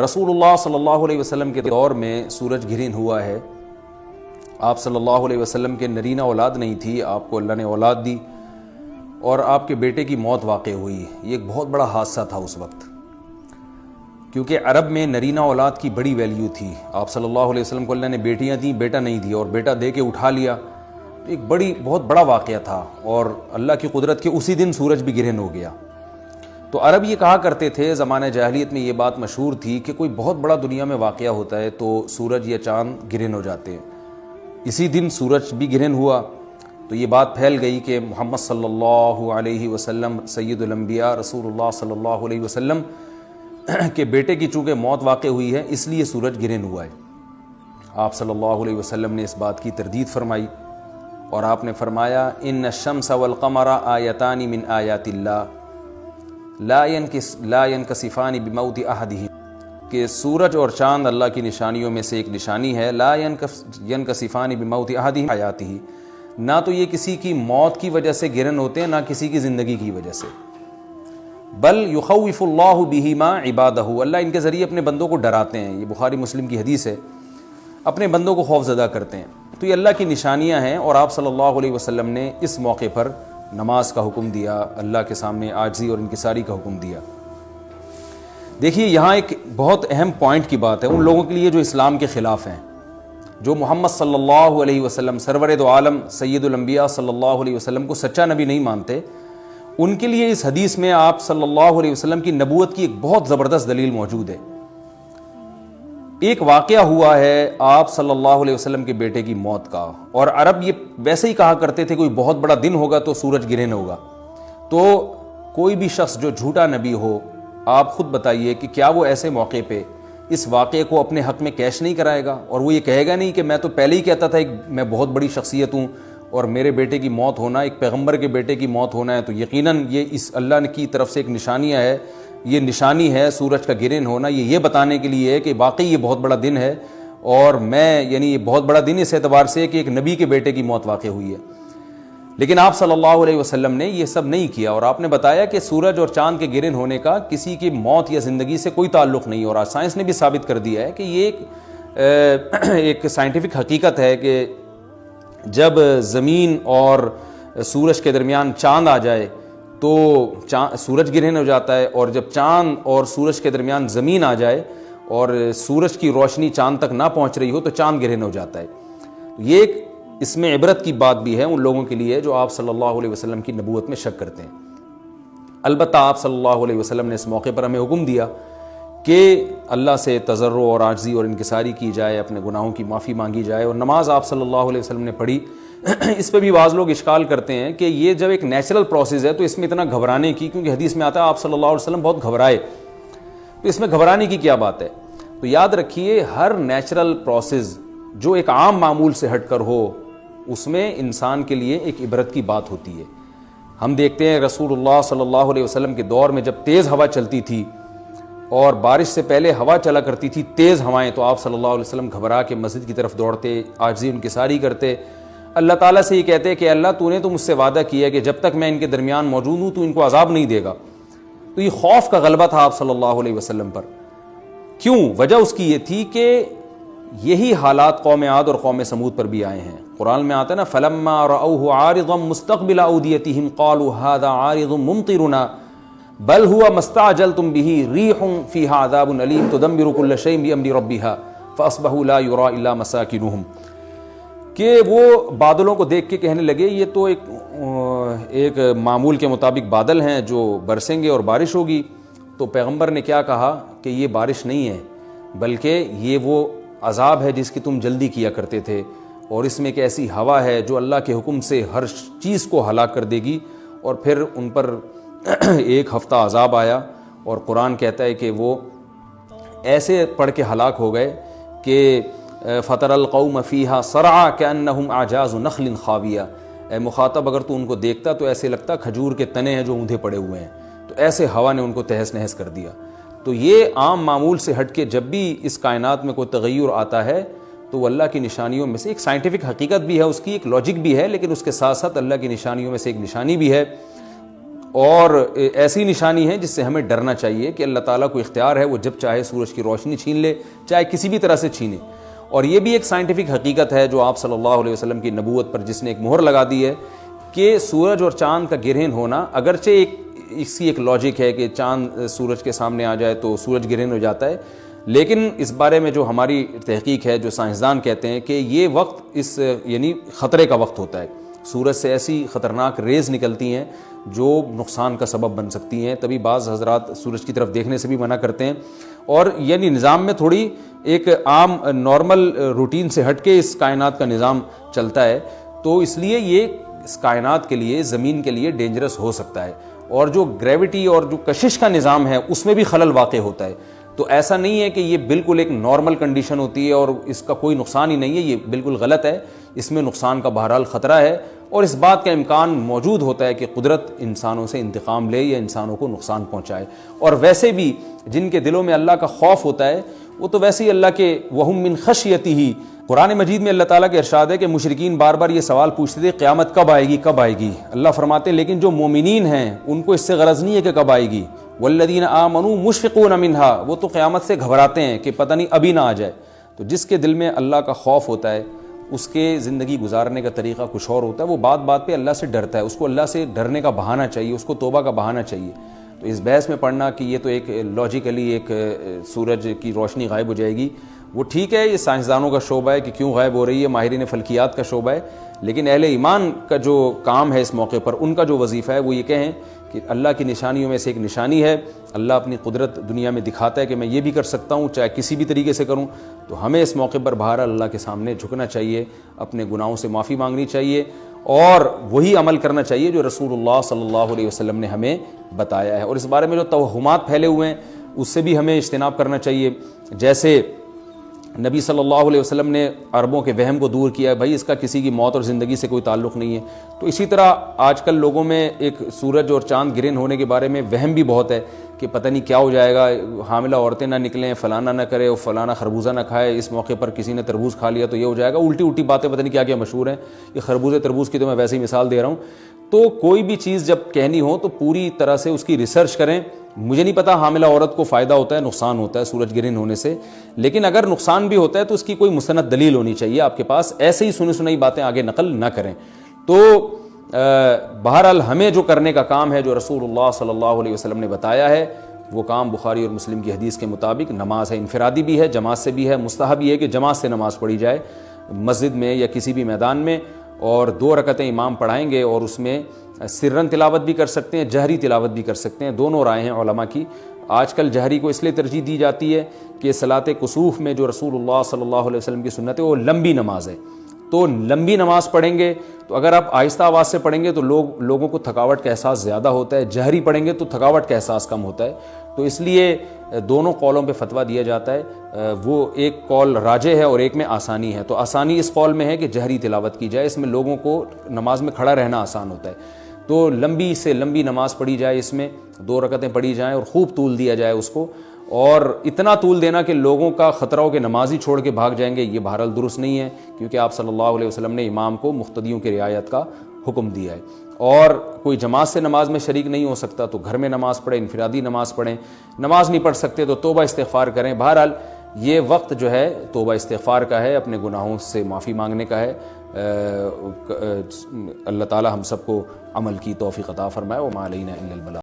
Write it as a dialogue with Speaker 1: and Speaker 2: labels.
Speaker 1: رسول اللہ صلی اللہ علیہ وسلم کے دور میں سورج گرہن ہوا ہے. آپ صلی اللہ علیہ وسلم کے نرینہ اولاد نہیں تھی، آپ کو اللہ نے اولاد دی اور آپ کے بیٹے کی موت واقع ہوئی. یہ ایک بہت بڑا حادثہ تھا اس وقت، کیونکہ عرب میں نرینہ اولاد کی بڑی ویلیو تھی. آپ صلی اللہ علیہ وسلم کو اللہ نے بیٹیاں دیں، بیٹا نہیں دیا، اور بیٹا دے کے اٹھا لیا. ایک بہت بڑا واقعہ تھا، اور اللہ کی قدرت کے اسی دن سورج بھی گرہن ہو گیا. تو عرب یہ کہا کرتے تھے، زمانہ جاہلیت میں یہ بات مشہور تھی کہ کوئی بہت بڑا دنیا میں واقعہ ہوتا ہے تو سورج یا چاند گرہن ہو جاتے ہیں. اسی دن سورج بھی گرہن ہوا تو یہ بات پھیل گئی کہ محمد صلی اللہ علیہ وسلم سید الانبیاء رسول اللہ صلی اللہ علیہ وسلم کے بیٹے کی چونکہ موت واقع ہوئی ہے اس لیے سورج گرہن ہوا ہے. آپ صلی اللہ علیہ وسلم نے اس بات کی تردید فرمائی اور آپ نے فرمایا ان الشمس والقمر آیتان من آیات اللہ لا ينکسفان بموت احدہم، کہ سورج اور چاند اللہ کی نشانیوں میں سے ایک نشانی ہے. لا ينکسفان بموت احدہم آیاتہ، نہ تو یہ کسی کی موت کی وجہ سے گرہن ہوتے ہیں نہ کسی کی زندگی کی وجہ سے. بل یخوف اللہ بہما عبادہ، اللہ ان کے ذریعے اپنے بندوں کو ڈراتے ہیں. یہ بخاری مسلم کی حدیث ہے، اپنے بندوں کو خوف زدہ کرتے ہیں. تو یہ اللہ کی نشانیاں ہیں، اور آپ صلی اللہ علیہ وسلم نے اس موقع پر نماز کا حکم دیا، اللہ کے سامنے عاجزی اور انکساری کا حکم دیا. دیکھیے یہاں ایک بہت اہم پوائنٹ کی بات ہے ان لوگوں کے لیے جو اسلام کے خلاف ہیں، جو محمد صلی اللہ علیہ وسلم سرور دو عالم سید الانبیاء صلی اللہ علیہ وسلم کو سچا نبی نہیں مانتے. ان کے لیے اس حدیث میں آپ صلی اللہ علیہ وسلم کی نبوت کی ایک بہت زبردست دلیل موجود ہے. ایک واقعہ ہوا ہے آپ صلی اللہ علیہ وسلم کے بیٹے کی موت کا، اور عرب یہ ویسے ہی کہا کرتے تھے کوئی بہت بڑا دن ہوگا تو سورج گرہن ہوگا. تو کوئی بھی شخص جو جھوٹا نبی ہو، آپ خود بتائیے کہ کیا وہ ایسے موقع پہ اس واقعے کو اپنے حق میں کیش نہیں کرائے گا، اور وہ یہ کہے گا نہیں کہ میں تو پہلے ہی کہتا تھا میں بہت بڑی شخصیت ہوں اور میرے بیٹے کی موت ہونا، ایک پیغمبر کے بیٹے کی موت ہونا ہے تو یقیناً یہ اس اللہ کی طرف سے ایک نشانیاں ہے، یہ نشانی ہے سورج کا گرہن ہونا، یہ بتانے کے لیے ہے کہ واقعی یہ بہت بڑا دن ہے، اور میں یہ بہت بڑا دن اس اعتبار سے کہ ایک نبی کے بیٹے کی موت واقع ہوئی ہے. لیکن آپ صلی اللہ علیہ وسلم نے یہ سب نہیں کیا، اور آپ نے بتایا کہ سورج اور چاند کے گرہن ہونے کا کسی کی موت یا زندگی سے کوئی تعلق نہیں. اور آج سائنس نے بھی ثابت کر دیا ہے کہ یہ ایک سائنٹیفک حقیقت ہے کہ جب زمین اور سورج کے درمیان چاند آ جائے تو سورج گرہن ہو جاتا ہے، اور جب چاند اور سورج کے درمیان زمین آ جائے اور سورج کی روشنی چاند تک نہ پہنچ رہی ہو تو چاند گرہن ہو جاتا ہے. یہ ایک اس میں عبرت کی بات بھی ہے ان لوگوں کے لیے جو آپ صلی اللہ علیہ وسلم کی نبوت میں شک کرتے ہیں. البتہ آپ صلی اللہ علیہ وسلم نے اس موقع پر ہمیں حکم دیا کہ اللہ سے تضرع اور عاجزی اور انکساری کی جائے، اپنے گناہوں کی معافی مانگی جائے. اور نماز آپ صلی اللہ علیہ وسلم نے پڑھی. اس پہ بھی بعض لوگ اشکال کرتے ہیں کہ یہ جب ایک نیچرل پروسیس ہے تو اس میں اتنا گھبرانے کی، کیونکہ حدیث میں آتا ہے آپ صلی اللہ علیہ وسلم بہت گھبرائے، تو اس میں گھبرانے کی کیا بات ہے؟ تو یاد رکھیے ہر نیچرل پروسیس جو ایک عام معمول سے ہٹ کر ہو اس میں انسان کے لیے ایک عبرت کی بات ہوتی ہے. ہم دیکھتے ہیں رسول اللہ صلی اللہ علیہ وسلم کے دور میں جب تیز ہوا چلتی تھی اور بارش سے پہلے ہوا چلا کرتی تھی تیز ہوائیں، تو آپ صلی اللہ علیہ وسلم گھبرا کے مسجد کی طرف دوڑتے، عاجزی انکساری کرتے، اللہ تعالیٰ سے یہ کہتے کہ اللہ تو نے تو مجھ سے وعدہ کیا ہے کہ جب تک میں ان کے درمیان موجود ہوں تو ان کو عذاب نہیں دے گا. تو یہ خوف کا غلبہ تھا آپ صلی اللہ علیہ وسلم پر. کیوں؟ وجہ اس کی یہ تھی کہ یہی حالات قوم عاد اور قوم سمود پر بھی آئے ہیں. قرآن میں آتا ہے نا فَلَمَّا رَأَوْهُ عَارِضًا مُسْتَقْبِلَ أَوْدِيَتِهِمْ قَالُوا هَذَا عَارِضٌ مُمْطِرُنَا بَلْ هُوَ مَا اسْتَعْجَلْتُمْ بِهِ رِيحٌ فِيهَا عَذَابٌ أَلِيمٌ تُدَمِّرُ كُلَّ شَيْءٍ بِأَمْرِ رَبِّهَا فَأَصْبَحُوا لَا يُرَىٰ إِلَّا مَسَاكِنُهُمْ، کہ وہ بادلوں کو دیکھ کے کہنے لگے یہ تو ایک معمول کے مطابق بادل ہیں جو برسیں گے اور بارش ہوگی. تو پیغمبر نے کیا کہا کہ یہ بارش نہیں ہے بلکہ یہ وہ عذاب ہے جس کی تم جلدی کیا کرتے تھے، اور اس میں ایک ایسی ہوا ہے جو اللہ کے حکم سے ہر چیز کو ہلاک کر دے گی. اور پھر ان پر ایک ہفتہ عذاب آیا، اور قرآن کہتا ہے کہ وہ ایسے پڑھ کے ہلاک ہو گئے کہ فَتَرَى الْقَوْمَ فِيهَا صَرْعَىٰ كَأَنَّهُمْ أَعْجَازُ نَخْلٍ خَاوِيَةٍ، اے مخاطب اگر تو ان کو دیکھتا تو ایسے لگتا کھجور کے تنے ہیں جو اوندھے پڑے ہوئے ہیں. تو ایسے ہوا نے ان کو تہس نہس کر دیا. تو یہ عام معمول سے ہٹ کے جب بھی اس کائنات میں کوئی تغیر آتا ہے تو وہ اللہ کی نشانیوں میں سے ایک سائنٹیفک حقیقت بھی ہے، اس کی ایک لاجک بھی ہے، لیکن اس کے ساتھ ساتھ اللہ کی نشانیوں میں سے ایک نشانی بھی ہے. اور ایسی نشانی ہے جس سے ہمیں ڈرنا چاہیے کہ اللہ تعالیٰ کو اختیار ہے، وہ جب چاہے سورج کی روشنی چھین لے، چاہے کسی بھی طرح سے چھینے۔ اور یہ بھی ایک سائنٹیفک حقیقت ہے جو آپ صلی اللہ علیہ وسلم کی نبوت پر جس نے ایک مہر لگا دی ہے کہ سورج اور چاند کا گرہن ہونا، اگرچہ اس کی ایک لاجک ہے کہ چاند سورج کے سامنے آ جائے تو سورج گرہن ہو جاتا ہے، لیکن اس بارے میں جو ہماری تحقیق ہے، جو سائنسدان کہتے ہیں کہ یہ وقت یعنی خطرے کا وقت ہوتا ہے، سورج سے ایسی خطرناک ریز نکلتی ہیں جو نقصان کا سبب بن سکتی ہیں، تبھی بعض حضرات سورج کی طرف دیکھنے سے بھی منع کرتے ہیں۔ اور یعنی نظام میں تھوڑی ایک عام نارمل روٹین سے ہٹ کے اس کائنات کا نظام چلتا ہے، تو اس لیے یہ اس کائنات کے لیے، زمین کے لیے ڈینجرس ہو سکتا ہے، اور جو گریوٹی اور جو کشش کا نظام ہے اس میں بھی خلل واقع ہوتا ہے۔ تو ایسا نہیں ہے کہ یہ بالکل ایک نارمل کنڈیشن ہوتی ہے اور اس کا کوئی نقصان ہی نہیں ہے، یہ بالکل غلط ہے، اس میں نقصان کا بہرحال خطرہ ہے، اور اس بات کا امکان موجود ہوتا ہے کہ قدرت انسانوں سے انتقام لے یا انسانوں کو نقصان پہنچائے۔ اور ویسے بھی جن کے دلوں میں اللہ کا خوف ہوتا ہے وہ تو ویسے ہی اللہ کے وَهُم مِّن خَشْيَتِهِ، قرآن مجید میں اللہ تعالیٰ کے ارشاد ہے کہ مشرکین بار بار یہ سوال پوچھتے تھے قیامت کب آئے گی کب آئے گی، اللہ فرماتے ہیں لیکن جو مومنین ہیں ان کو اس سے غرض نہیں ہے کہ کب آئے گی، والذین آمنوا مشفقون منها، وہ تو قیامت سے گھبراتے ہیں کہ پتہ نہیں ابھی نہ آ جائے۔ تو جس کے دل میں اللہ کا خوف ہوتا ہے اس کے زندگی گزارنے کا طریقہ کچھ اور ہوتا ہے، وہ بات بات پہ اللہ سے ڈرتا ہے، اس کو اللہ سے ڈرنے کا بہانہ چاہیے، اس کو توبہ کا بہانہ چاہیے۔ تو اس بحث میں پڑھنا کہ یہ تو ایک لاجیکلی ایک سورج کی روشنی غائب ہو جائے گی، وہ ٹھیک ہے، یہ سائنسدانوں کا شعبہ ہے کہ کیوں غائب ہو رہی ہے، ماہرین فلکیات کا شعبہ ہے، لیکن اہل ایمان کا جو کام ہے اس موقع پر، ان کا جو وظیفہ ہے وہ یہ کہیں کہ اللہ کی نشانیوں میں سے ایک نشانی ہے، اللہ اپنی قدرت دنیا میں دکھاتا ہے کہ میں یہ بھی کر سکتا ہوں چاہے کسی بھی طریقے سے کروں، تو ہمیں اس موقع پر بہرحال اللہ کے سامنے جھکنا چاہیے، اپنے گناہوں سے معافی مانگنی چاہیے، اور وہی عمل کرنا چاہیے جو رسول اللہ صلی اللہ علیہ وسلم نے ہمیں بتایا ہے۔ اور اس بارے میں جو توہمات پھیلے ہوئے ہیں اس سے بھی ہمیں اجتناب کرنا چاہیے، جیسے نبی صلی اللہ علیہ وسلم نے عربوں کے وہم کو دور کیا ہے، بھائی اس کا کسی کی موت اور زندگی سے کوئی تعلق نہیں ہے، تو اسی طرح آج کل لوگوں میں ایک سورج اور چاند گرہن ہونے کے بارے میں وہم بھی بہت ہے کہ پتہ نہیں کیا ہو جائے گا، حاملہ عورتیں نہ نکلیں، فلانا نہ کرے، اور فلانا خربوزہ نہ کھائے، اس موقع پر کسی نے تربوز کھا لیا تو یہ ہو جائے گا، الٹی الٹی باتیں پتہ نہیں کیا کیا مشہور ہیں، یہ خربوزے تربوز کی تو میں ویسے ہی مثال دے رہا ہوں۔ تو کوئی بھی چیز جب کہنی ہو تو پوری طرح سے اس کی ریسرچ کریں۔ مجھے نہیں پتا حاملہ عورت کو فائدہ ہوتا ہے نقصان ہوتا ہے سورج گرہن ہونے سے، لیکن اگر نقصان بھی ہوتا ہے تو اس کی کوئی مستند دلیل ہونی چاہیے آپ کے پاس، ایسے ہی سنی سنائی باتیں آگے نقل نہ کریں۔ تو بہرحال ہمیں جو کرنے کا کام ہے، جو رسول اللہ صلی اللہ علیہ وسلم نے بتایا ہے، وہ کام بخاری اور مسلم کی حدیث کے مطابق نماز ہے، انفرادی بھی ہے، جماعت سے بھی ہے، مستحب یہ ہے کہ جماعت سے نماز پڑھی جائے مسجد میں یا کسی بھی میدان میں، اور 2 رکعتیں امام پڑھائیں گے، اور اس میں سرن تلاوت بھی کر سکتے ہیں، جہری تلاوت بھی کر سکتے ہیں، دونوں رائے ہیں علماء کی۔ آج کل جہری کو اس لیے ترجیح دی جاتی ہے کہ صلاۃ کسوف میں جو رسول اللہ صلی اللہ علیہ وسلم کی سنت ہے وہ لمبی نماز ہے، تو لمبی نماز پڑھیں گے تو اگر آپ آہستہ آواز سے پڑھیں گے تو لوگوں کو تھکاوٹ کا احساس زیادہ ہوتا ہے، جہری پڑھیں گے تو تھکاوٹ کا احساس کم ہوتا ہے، تو اس لیے دونوں قولوں پہ فتویٰ دیا جاتا ہے، وہ ایک قول راجح ہے اور ایک میں آسانی ہے، تو آسانی اس قول میں ہے کہ جہری تلاوت کی جائے، اس میں لوگوں کو نماز میں کھڑا رہنا آسان ہوتا ہے، تو لمبی سے لمبی نماز پڑھی جائے، اس میں 2 رکعتیں پڑھی جائیں اور خوب طول دیا جائے اس کو، اور اتنا طول دینا کہ لوگوں کا خطرہ ہو کہ نماز ہی چھوڑ کے بھاگ جائیں گے، یہ بہرحال درست نہیں ہے، کیونکہ آپ صلی اللہ علیہ وسلم نے امام کو مقتدیوں کی رعایت کا حکم دیا ہے۔ اور کوئی جماعت سے نماز میں شریک نہیں ہو سکتا تو گھر میں نماز پڑھیں، انفرادی نماز پڑھیں، نماز نہیں پڑھ سکتے تو توبہ استغفار کریں۔ بہرحال یہ وقت جو ہے توبہ استغفار کا ہے، اپنے گناہوں سے معافی مانگنے کا ہے۔ اللہ تعالی ہم سب کو عمل کی توفیق عطا فرمائے۔ وما علینا الا البلاغ۔